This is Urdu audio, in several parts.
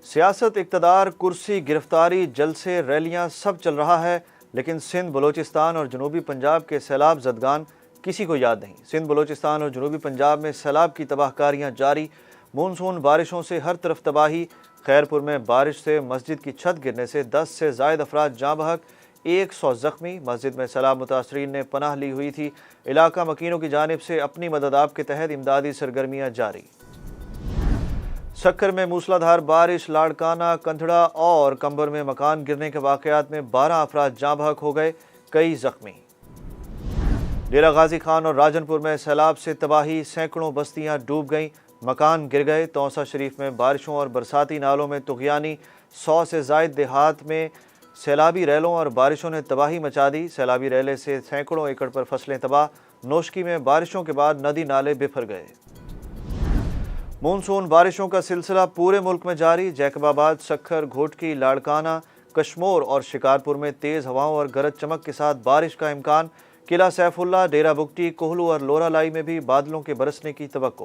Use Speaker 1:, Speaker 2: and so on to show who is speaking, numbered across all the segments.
Speaker 1: سیاست، اقتدار، کرسی، گرفتاری، جلسے، ریلیاں سب چل رہا ہے، لیکن سندھ، بلوچستان اور جنوبی پنجاب کے سیلاب زدگان کسی کو یاد نہیں۔ سندھ، بلوچستان اور جنوبی پنجاب میں سیلاب کی تباہ کاریاں جاری، مونسون بارشوں سے ہر طرف تباہی۔ خیرپور میں بارش سے مسجد کی چھت گرنے سے 10 سے زائد افراد جاں بحق، 100 زخمی۔ مسجد میں سیلاب متاثرین نے پناہ لی ہوئی تھی۔ علاقہ مکینوں کی جانب سے اپنی مدد آپ کے تحت امدادی سرگرمیاں جاری۔ سکھر میں موسلا دھار بارش، لاڑکانہ، کندھڑا اور کمبر میں مکان گرنے کے واقعات میں 12 افراد جاں بحق ہو گئے، کئی زخمی۔ ڈیرہ غازی خان اور راجن پور میں سیلاب سے تباہی، سینکڑوں بستیاں ڈوب گئیں، مکان گر گئے۔ توسا شریف میں بارشوں اور برساتی نالوں میں طغیانی، 100 سے زائد دیہات میں سیلابی ریلوں اور بارشوں نے تباہی مچا دی۔ سیلابی ریلے سے سینکڑوں ایکڑ پر فصلیں تباہ۔ نوشکی میں بارشوں کے بعد ندی نالے بفر گئے۔ مونسون بارشوں کا سلسلہ پورے ملک میں جاری۔ جیکب آباد، سکھر، گھوٹکی، لاڑکانہ، کشمور اور شکارپور میں تیز ہواؤں اور گرج چمک کے ساتھ بارش کا امکان۔ قلعہ سیف اللہ، ڈیرہ بگٹی، کوہلو اور لورا لائی میں بھی بادلوں کے برسنے کی توقع۔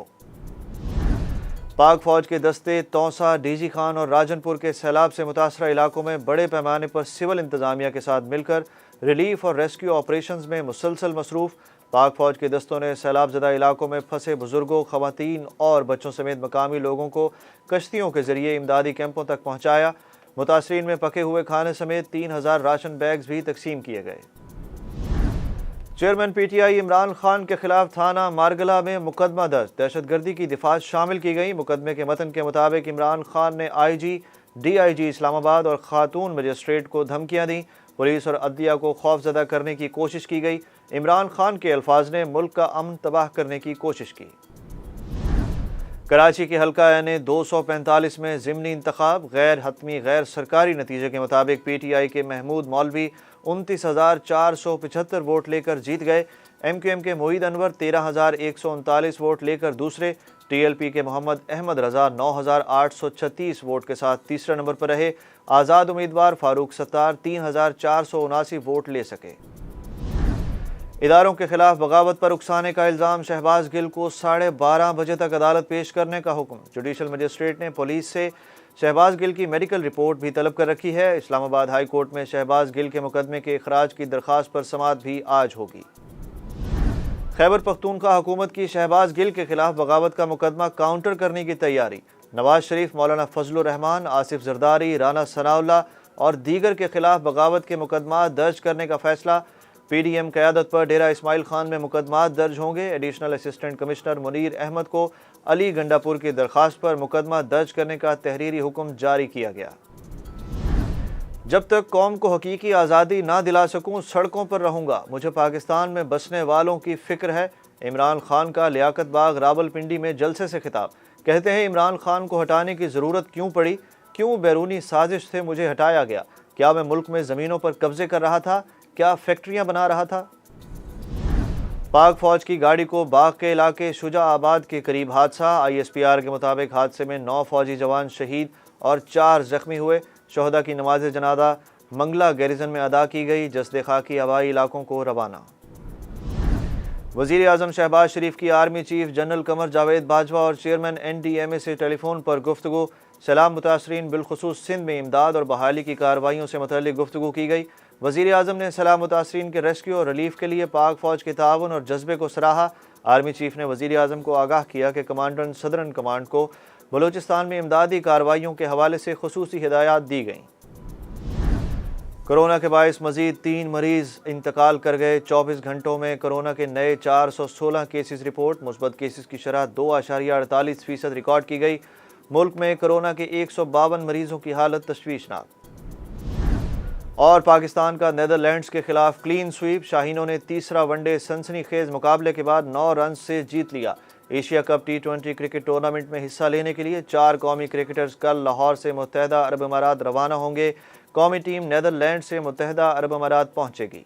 Speaker 1: پاک فوج کے دستے توسا، ڈی جی خان اور راجن پور کے سیلاب سے متاثرہ علاقوں میں بڑے پیمانے پر سول انتظامیہ کے ساتھ مل کر ریلیف اور ریسکیو آپریشنز میں مسلسل مصروف۔ پاک فوج کے دستوں نے سیلاب زدہ علاقوں میں پھنسے بزرگوں، خواتین اور بچوں سمیت مقامی لوگوں کو کشتیوں کے ذریعے امدادی کیمپوں تک پہنچایا۔ متاثرین میں پکے ہوئے کھانے سمیت 3000 راشن بیگز بھی تقسیم کیے گئے۔ Chairman P T I Imran Khan کے خلاف تھانہ مارگلہ میں مقدمہ درج، دہشت گردی کی دفعات شامل کی گئی۔ مقدمے کے متن کے مطابق عمران خان نے آئی جی، ڈی آئی جی اسلام آباد اور خاتون مجسٹریٹ کو دھمکیاں دیں۔ پولیس اور عدلیہ کو خوف زدہ کرنے کی کوشش کی گئی۔ عمران خان کے الفاظ نے ملک کا امن تباہ کرنے کی کوشش کی۔ کراچی کے حلقہ این 245 میں ضمنی انتخاب، غیر حتمی غیر سرکاری نتیجے کے مطابق پی ٹی آئی کے محمود مولوی 29,475 ووٹ لے کر جیت گئے۔ ایم کیو ایم کے معید انور 13,139 ووٹ لے کر دوسرے۔ ٹی ایل پی کے محمد احمد رضا 9,836 ووٹ کے ساتھ تیسرے نمبر پر رہے۔ آزاد امیدوار فاروق ستار 3,479 ووٹ لے سکے۔ اداروں کے خلاف بغاوت پر اکسانے کا الزام، شہباز گل کو 12:30 بجے تک عدالت پیش کرنے کا حکم۔ جوڈیشل مجسٹریٹ نے پولیس سے شہباز گل کی میڈیکل رپورٹ بھی طلب کر رکھی ہے۔ اسلام آباد ہائی کورٹ میں شہباز گل کے مقدمے کے اخراج کی درخواست پر سماعت بھی آج ہوگی۔ خیبر پختونخوا حکومت کی شہباز گل کے خلاف بغاوت کا مقدمہ کاؤنٹر کرنے کی تیاری۔ نواز شریف، مولانا فضل الرحمان، آصف زرداری، رانا ثناء اللہ اور دیگر کے خلاف بغاوت کے مقدمات درج کرنے کا فیصلہ۔ پی ڈی ایم قیادت پر ڈیرہ اسماعیل خان میں مقدمات درج ہوں گے۔ Additional assistant commissioner Munir Ahmed کو علی گنڈا پور کی درخواست پر مقدمہ درج کرنے کا تحریری حکم جاری کیا گیا۔ جب تک قوم کو حقیقی آزادی نہ دلا سکوں سڑکوں پر رہوں گا، مجھے پاکستان میں بسنے والوں کی فکر ہے۔ عمران خان کا لیاقت باغ راولپنڈی میں جلسے سے خطاب۔ کہتے ہیں عمران خان کو ہٹانے کی ضرورت کیوں پڑی؟ کیوں بیرونی سازش سے مجھے ہٹایا گیا؟ کیا میں ملک میں زمینوں پر قبضے کر رہا تھا؟ کیا فیکٹریاں بنا رہا تھا؟ پاک فوج کی گاڑی کو باغ کے علاقے شجاع آباد کے قریب حادثہ۔ آئی ایس پی آر کے مطابق حادثے میں 9 فوجی جوان شہید اور 4 زخمی ہوئے۔ شہداء کی نماز جنازہ منگلہ گیریزن میں ادا کی گئی۔ جسد خاکی آبائی علاقوں کو روانہ۔ وزیر اعظم شہباز شریف کی army chief general Qamar Javed Bajwa اور چیئرمین این ڈی ایم اے سے ٹیلی فون پر گفتگو۔ سیلاب متاثرین بالخصوص سندھ میں امداد اور بحالی کی کارروائیوں سے متعلق گفتگو کی گئی۔ وزیر اعظم نے سیلاب متاثرین کے ریسکیو اور ریلیف کے لیے پاک فوج کے تعاون اور جذبے کو سراہا۔ آرمی چیف نے وزیر اعظم کو آگاہ کیا کہ کمانڈر صدرن کمانڈ کو بلوچستان میں امدادی کارروائیوں کے حوالے سے خصوصی ہدایات دی گئیں۔ کورونا کے باعث مزید 3 مریض انتقال کر گئے۔ 24 گھنٹوں میں کورونا کے نئے 416 کیسز رپورٹ۔ مثبت کیسز کی شرح 2.48% ریکارڈ کی گئی۔ ملک میں کورونا کے 152 مریضوں کی حالت تشویشناک۔ اور پاکستان کا نیدرلینڈز کے خلاف کلین سویپ۔ شاہینوں نے تیسرا ون ڈے سنسنی خیز مقابلے کے بعد 9 رنز سے جیت لیا۔ Asia cup T20 cricket tournament میں حصہ لینے کے لیے 4 قومی کرکٹرز کل لاہور سے متحدہ عرب امارات روانہ ہوں گے۔ قومی ٹیم نیدرلینڈ سے متحدہ عرب امارات پہنچے گی۔